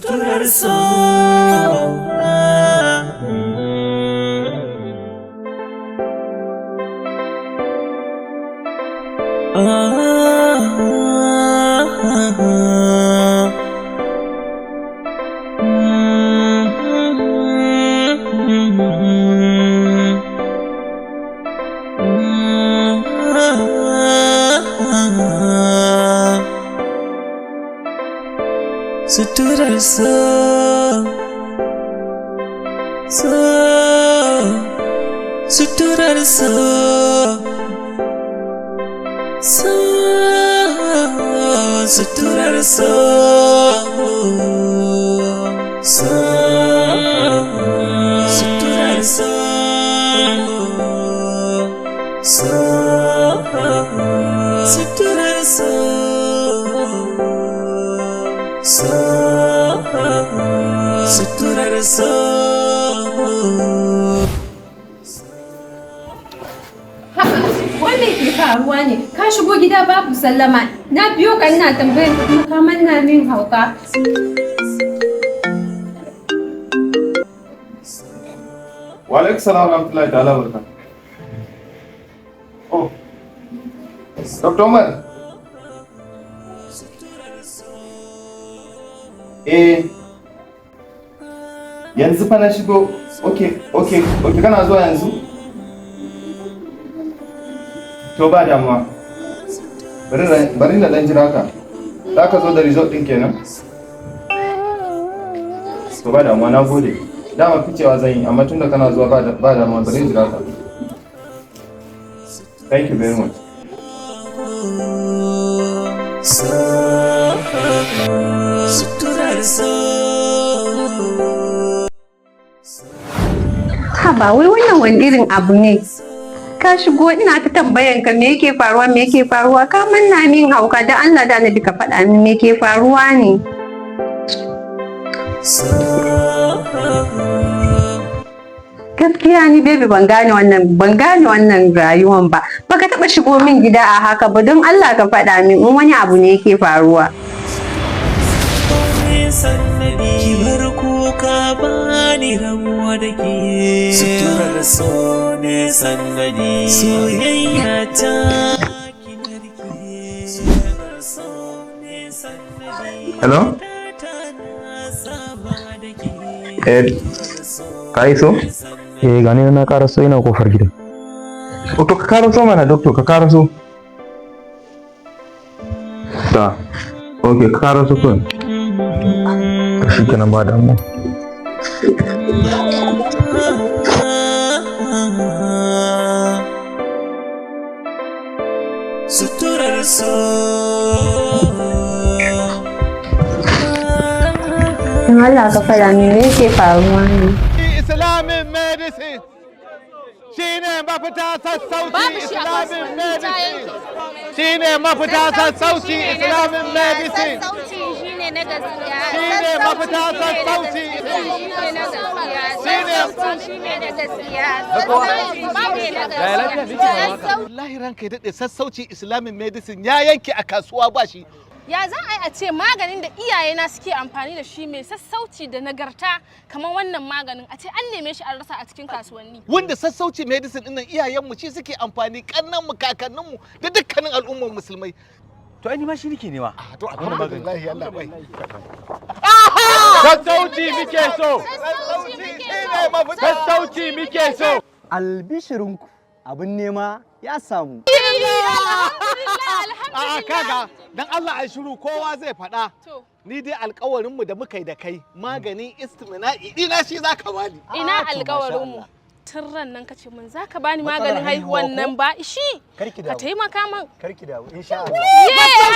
suturar so. Suturar so, suturar so, suturar so, suturar so, suturar so. Suturar so. Wanda ke faruwa ne? Ka shigo gida babu sallama. Na biyo ka ina tambayar kuma ka manna min hauka. Wa alaikum salam wa rahmatullahi ta'ala wa barakatuh. Oh. Dr. Umar. Yanzu fa na shigo. Okay, kana zuwa yanzu? To ba damuwa. Bari na dan jira ka. Za ka zo da result din kenan? To ba damuwa, na gode. Dama ficewa zan yi, amma tunda kana zuwa ba damuwa, bari jira ka. Thank you very much. Haba, wai wannan wani irin abu ne? Ka shigo ina ta tambayan ka me yake faruwa ka manna min hauka da Allah da na duka faɗa min me yake faruwa ne. Gaskiya ni baby ban gane wannan rayuwan ba. Baka taba shigo min gida a haka ba, don Allah ka faɗa min in wani abu ne yake faruwa. Ki bar kuka bani rabuwa da ke. Suturar so ne sannadi. Soyayya ta ki narke. Suturar so ne sannadi. Hello? Ka iso? Gani na karaso ina kofar gidan. To ka karaso mana doctor, ka karaso. Ta. Okay, ka karaso kun. Shi kenan ba damu. Suturar so. In Allah ka faɗa min me yake faruwa ne. Islamic medicine shine mafita sassauci. Islamic medicine shine mafita sassauci. Islamic medicine shine mafita sassauci. Wallahi ranka ya daɗe sassauci Islamic medicine ya yanke a kasuwa ba shi. Ya za a ce maganin da iyayena suke amfani da shi mai sassauci da nagarta kamar wannan maganin a ce an neme shi an rasa a cikin kasuwanni. Wanda sassauci medicine ɗin nan iyayenmu shi suke amfani, kannanmu, kakanninmu da dukkanin al'ummar musulmai. To ai ni ma shi nake nema. To alhamdulillah Allah bai. Sassauci muke so. Sassauci muke so. Albishirinku abin nema ya samu. A kaga dan Allah a shiru kowa zai faɗa. Ni dai alƙawarinmu da muka yi da kai maganin istimina'i ina shi zaka bani. Ina alƙawarinmu. Tun ran nan kace mun zaka bani maganin haihuwan nan ba shi. Ka taimaka min. Karki dawo insha Allah.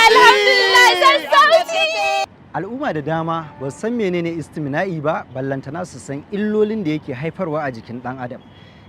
Alhamdulillah sassauci. Al'umma da dama ba su san menene istimina'i ba, ballantana su san illolin da yake haifarwa a jikin ɗan adam.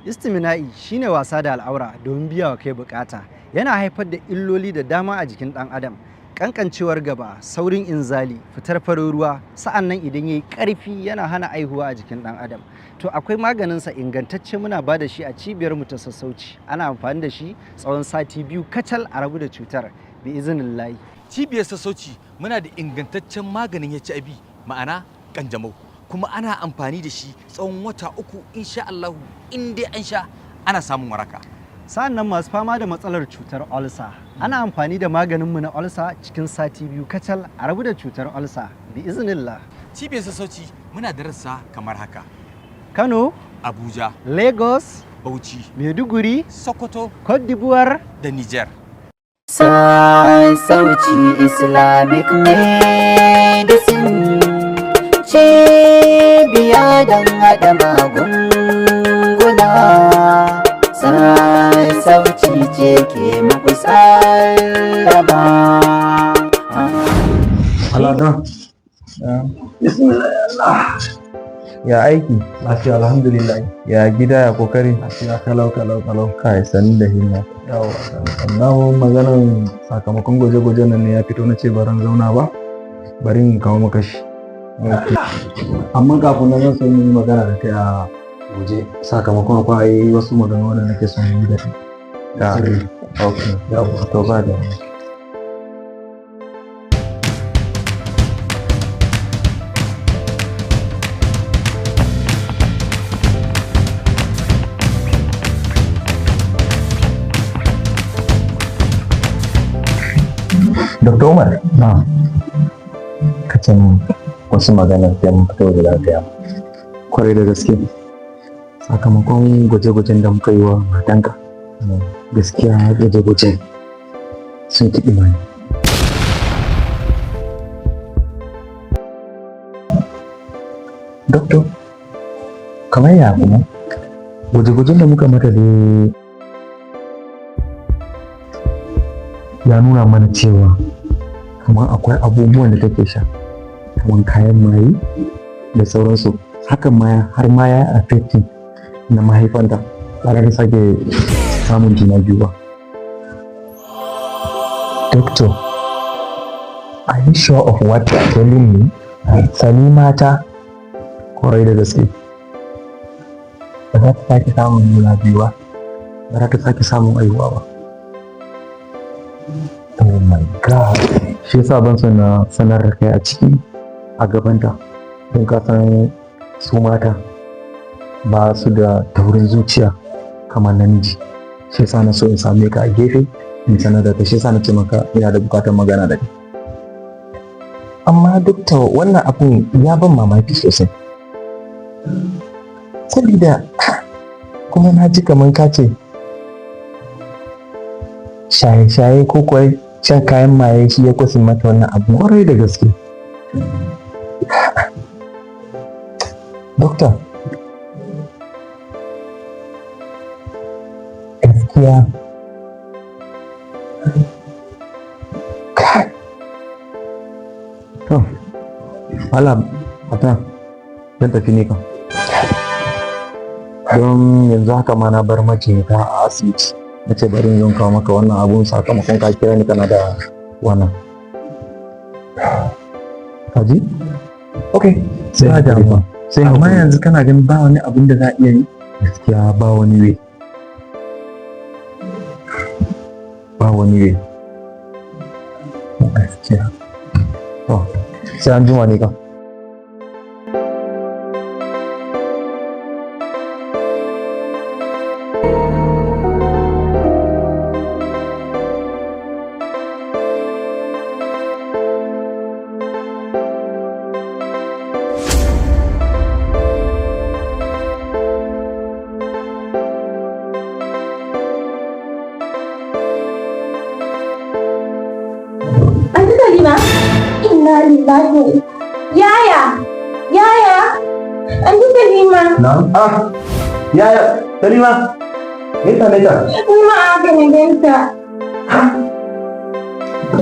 Istimina'i shine wasa da al'aura domin biya wa kai bukata. Yana haifar da illoli da dama a jikin ɗan adam. Kankancewar gaba, saurin inzali, fitar farin ruwa, sa'annan idan yayi ƙarfi yana hana aihuwa a jikin ɗan adam. To akwai maganinsa ingantacce muna ba da shi a cibiyar mu ta sassauci. Ana amfani da shi tsawon sati 2 kacal a rabu da cutar bi iznillahi. Cibiyar sassauci muna da ingantaccen maganin HIV, ma'ana kanjamau, kuma ana amfani da shi tsawon wata 3 insha Allah, in dai an sha ana samun waraka. Sa'annan masu fama da matsalar cutar ulcer ana amfani da maganinmu na ulcer cikin sati 2 kacal a rabu da cutar ulcer bi iznillah. Cibiyar sassauci muna da rassa kamar haka: Kano, Abuja, Lagos, Bauchi, Maiduguri, Sokoto Cote d'Ivoire da Niger. Sassauci Islamic Medicine cibiya don haɗa magunguna. Sassauci ce ke muku sallama. Alada. Ya aiki? Lafiya alhamdulillah. Ya gida ya kokari? Lafiya kalau. Kai sanin da himma. Yawa. Sannan maganan sakamakon gwaje-gwaje nan ne ya fito na ce baran zauna ba. Bari in kawo maka shi. Amma kafin nan zan son yi magana da kai a waje. Sakamakon akwai wasu magana wanda nake son yi da kai. Okay. Yawa. To ba da. Dr. Umar, ka ce wasu maganar da mun fito da lafiya. Kwarai da gaske. Sakamakon gwaje-gwajen da muka yi wa matanka, gaskiya gwaje-gwajen sun kiɗi mani. Doctor, kamar ya kuma? Gwaje-gwajen da muka mata dai ya nuna mana cewa kamar akwai abubuwan da take sha, kamar kayan maye da sauransu. Hakan ma har ma ya affecting na mahaifanta, tare da sake samun juna biyu ba. Doctor, are you sure of what you are telling me? Sani mata Kwarai da gaske. ba za ta sake samun juna biyu ba. Ba za ta sake samun aihuwa ba. Oh my God. Shi yasa ban son na sanar da kai a ciki a gabanta, don ka san su mata ba su da taurin zuciya kamar namiji. Shi yasa na so in same ka a gefe in sanar da kai. Shi yasa na ce maka ina da bukatar magana da kai. Amma doctor, wannan abun ya ban mamaki sosai. Sabida kuma na ji kamar ka ce shaye-shaye ko kuwa shan kayan maye shi ya kusa mata wannan abu. Kwarai da gaske. Doctor, gaskiya To, wala mata zan tafi ne kan. Don yanzu haka ma na bar majinyata a asibiti. Na ce bari in kawo maka wannan abun sakamakon ka kira ni kana da wannan. Kaji? okay, Sai ba hakuri damuwa. fa. Sai Amma hakuri. yanzu kana ganin ba wani abin da za a iya yi? Gaskiya ba wani way. Ba wani way. Gaskiya. To, sai an jima ne kan. Anti Salima, inna lillahi. Yaya, yaya, Anti Salima. Na'am. Yaya, Salima. Me ta ne ta? Ni ma aka ne ganta.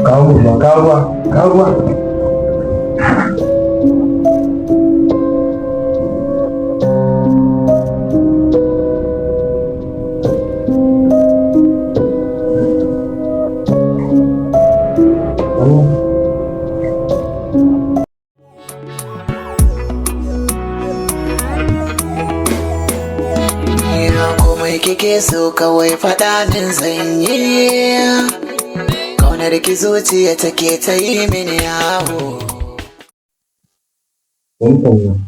Kawo ruwa. Komai kike so kawai faɗa min zanyi, kaunar ki zuciya take ta yi mini yawo. Wankan nan,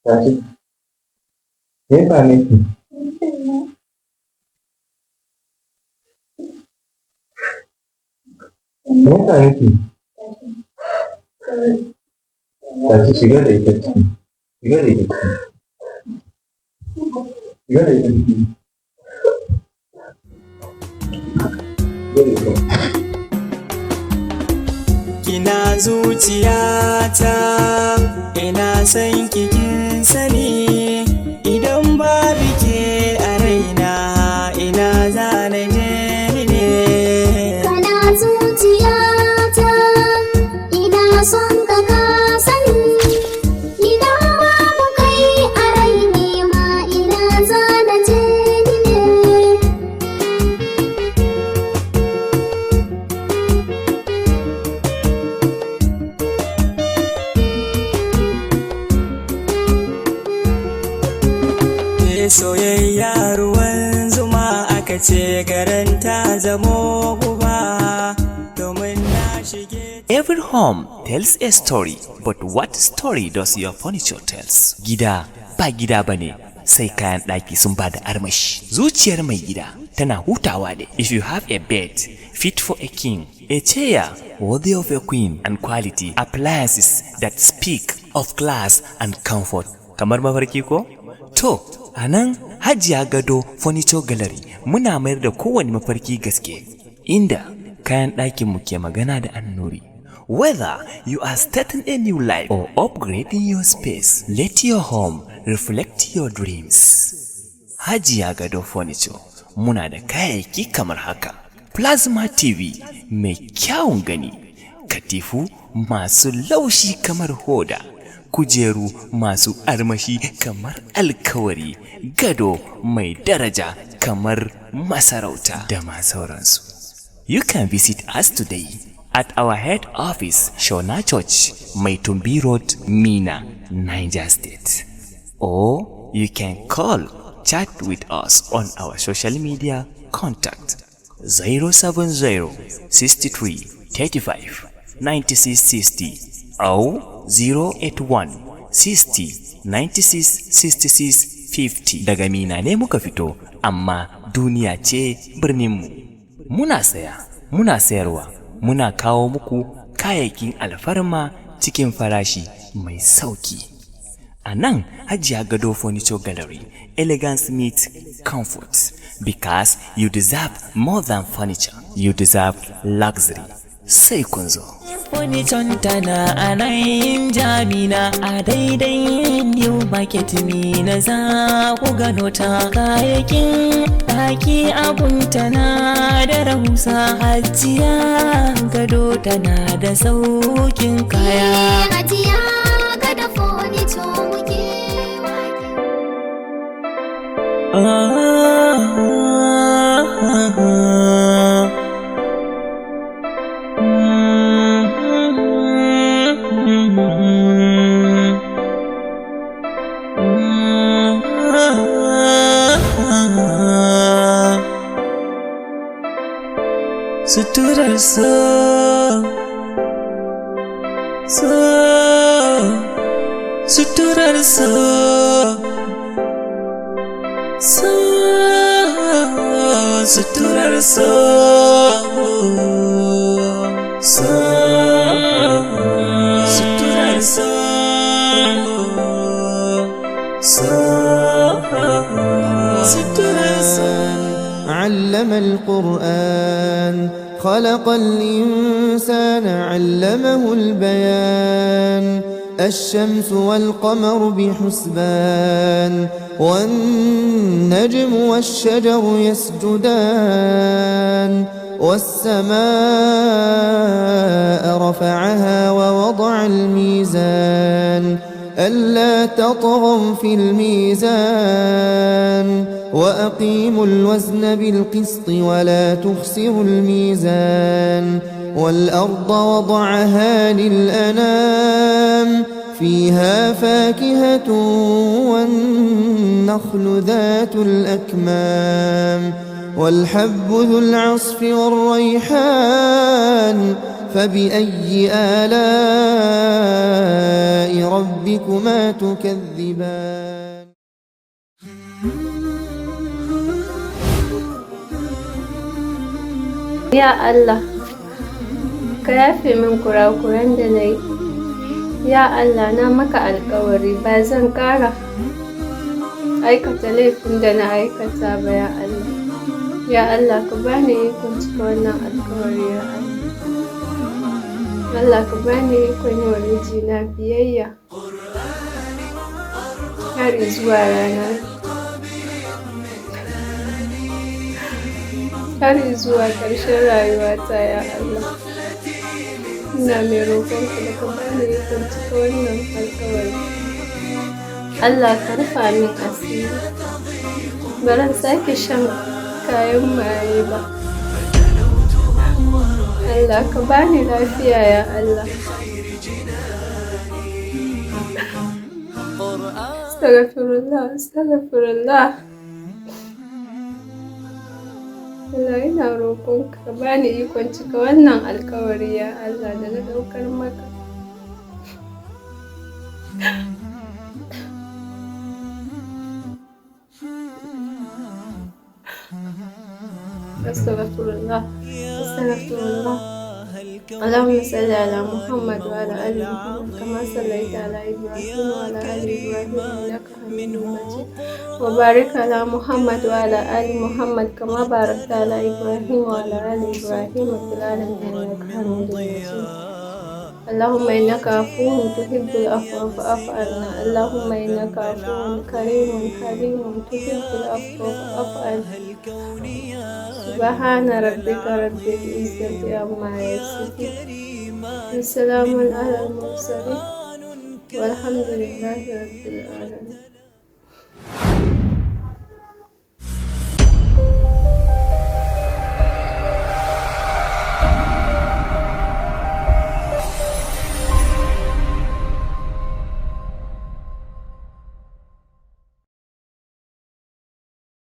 tashi. Me ya same ki? Me ya same ki? Tashi shiga da ita ciki. Shiga da ita ciki. Shiga da ita ciki. Shiga da ita. Kina zuciyata, ina son kin sani, idan babu ke a raina ina zana je ne. Kana zuciyata, ina son ka sani, idan babu kai a raina ma ina zana je ne. Soyayya ruwan zuma aka ce garanta zamo guba domin na shige. Every home tells a story, but what story does your furniture tells? Gida ba gida bane sai kayan ɗaki sun ba da armashi. Zuciyar mai gida tana hutawa ne. If you have a bed fit for a king, a chair worthy of a queen, and quality appliances that speak of class and comfort. Kamar mafarki ko? To, a nan Hajiya Gado Furniture Gallery muna mayar da kowane mafarki gaske, inda kayan ɗakin mu ke magana da annuri. Whether you are starting a new life or upgrading your space, let your home reflect your dreams. Hajiya Gado Furniture muna da kayayyaki kamar haka: plasma TV mai kyawun gani, katifu masu laushi kamar hoda, kujeru masu armashi kamar alkawari, gado mai daraja kamar masarauta da ma sauransu. You can visit us today at our head office, Shona Church, Maitumbi Road, Mina, Niger State. Or you can call, chat with us on our social media. Contact 070 63 35 96 60 or 081 60 96 66 50. Daga Mina ne muka fito, amma duniya ce birninmu. Muna saya, muna sayarwa, muna kawo muku kayayyakin alfarma cikin farashi mai sauki. A nan Hajiya Gado Furniture Gallery, elegance meets comfort, because you deserve more than furniture, you deserve luxury. Sai kun zo. Furniture tana a nan Jamina, a daidai new market ni na za ku gano ta. Kayayyakin ɗaki abun tana da rahusa. Hajiya Gado tana da saukin kaya. Hajiya Gado Furniture muke Suturar so, suturar so, suturar so, suturar so, suturar so. علم القرآن خلق الإنسان علمه البيان الشمس والقمر بحسبان والنجم والشجر يسجدان والسماء رفعها ووضع الميزان ألا تطغوا في الميزان وأقيموا الوزن بالقسط ولا تخسروا الميزان والأرض وضعها للأنام فيها فاكهة والنخل ذات الأكمام والحب ذو العصف والريحان فبأي آلاء ربكما تكذبان Ya Allah, ka yafe min kurakuran da na yi. Ya Allah, na maka alkawari ba zan ƙara aikata laifin da na aikata ba ya Allah. Ya Allah, ka bani ikon cika wannan alkawari ya Allah. Allah, ka bani ikon yi wa mijina biyayya har zuwa ƙarshen rayuwata ya Allah. Ina mai roƙonka da ka bani ikon cika wannan alkawari. Allah, ka rufa min asiri. Ba zan sake shan kayan maye ba. Allah, ka bani lafiya ya Allah. Astaghfirullah, astaghfirullah. Allah, ina roƙonka ka bani ikon cika wannan alkawari ya Allah da na ɗaukar maka. Astaghfirullah, astaghfirullah. اللهم صل على محمد وعلى آل محمد كما صليت على إبراهيم وعلى آل إبراهيم إنك حميد مجيد وبارك على محمد وعلى آل محمد كما باركت على إبراهيم وعلى آل إبراهيم في العالمين إنك حميد مجيد اللهم إنك عفو تحب العفو فاعف عنا اللهم إنك عفو كريم حليم تحب العفو فاعف عنا سبحان ربك رب العزة عما يصفون وسلام على المرسلين والحمد لله رب العالمين.